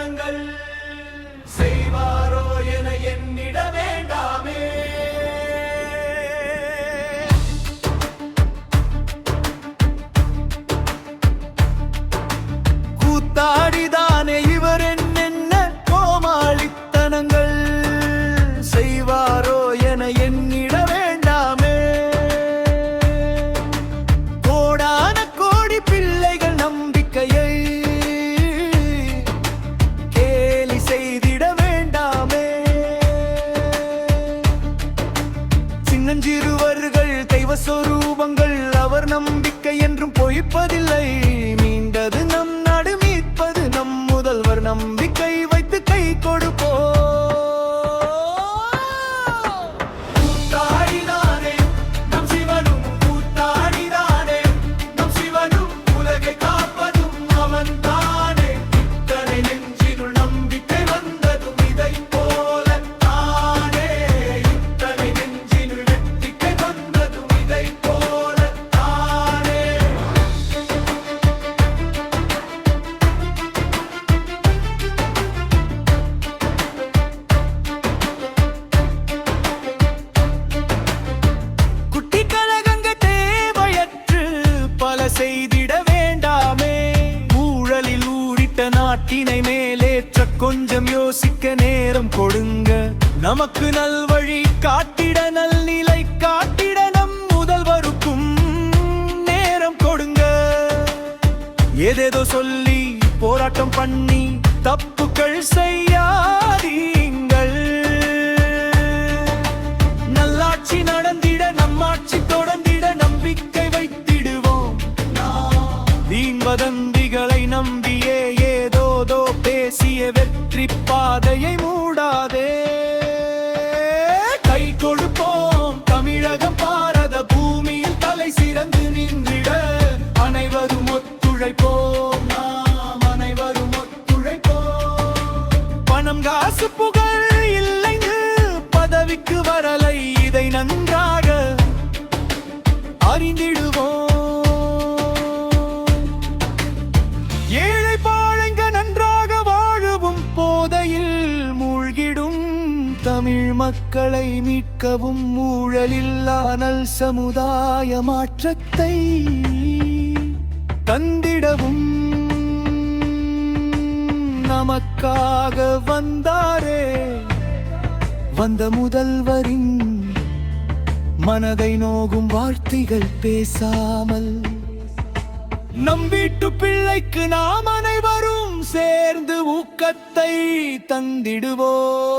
கோடாளித்தனங்கள் செய்வாரோ என எண்ணிட வேண்டாமே. கூத்தாடிதானே இவர் என்னென்ன கோமாளித்தனங்கள் செய்வாரோ என எண்ணிட வேண்டாமே. கோடான கோடி பிள்ளைகள் நம்பிக்கையை கேலி செய்திட வேண்டாமே. சின்னஞ்சிறுவர்கள் தெய்வ சொரூபங்கள், அவர் நம்பிக்கை என்றும் பொய்ப்பதில்லை. மீண்டது நம் நாடு, மீட்பது நம் முதல்வர். நம்பிக்கை வைத்து கை கொடுப்போ. கூத்தாடிதானே நம் சிவனும், கூத்தாடிதானே நம் சிவனும், உலகை காப்பதும் அவன் தானே. இத்தனை நெஞ்சினுள் நம்பிக்கை வந்ததும் இதை போல தானே. இத்தனை நெஞ்சினுள் நம்பிக்கை வந்ததும் இதை போல தானே. குட்டி கழகங்கள் தேவையற்று பல செய்திட வேண்டாமே. ஊழலில் ஊறிட்ட நாட்டினை மேலேற்ற கொஞ்சம் யோசிக்க நேரம் கொடுங்க. நமக்கு நல்வழி காட்டிட, நல்நிலை காட்டிட நம் முதல்வருக்கும் நேரம் கொடுங்க. ஏதேதோ சொல்லி போராட்டம் பண்ணி தப்புக்கள் செய்யாதீங்கள். நல்லாட்சி நடந்திட, நம்மாட்சி தொடர்ந்திட நம்பிக்கை வைத்திடுவோம். வீண் வதந்திகளை நம்பியே ஏதோதோ பேசிய வெற்றி பாதையை மூடாதே. கை கொடுப்போம், தமிழகம் பாரத பூமியில் தலை சிறந்து நின்றிட. அனைவரும் ஒத்துழைப்போம், நாம் அனைவரும் ஒத்துழைப்போம். பணம் காசு புகழ் இல்லைன்னு பதவிக்கு வரலை, இதை நன்றாக அறிந்திடுவோம். ஏழை பாழைங்க நன்றாக வாழவும், போதையில் மூழ்கிடும் தமிழ் மக்களை மீட்கவும், ஊழலில்லா நல் சமுதாய மாற்றத்தை தந்திடவும் நமக்காக வந்தாரே வந்த முதல்வரின் மனதை நோகும் வார்த்தைகள் பேசாமல். நம் வீட்டு பிள்ளைக்கு நாம் அனைவரும் சேர்ந்து ஊக்கத்தை தந்திடுவோம்.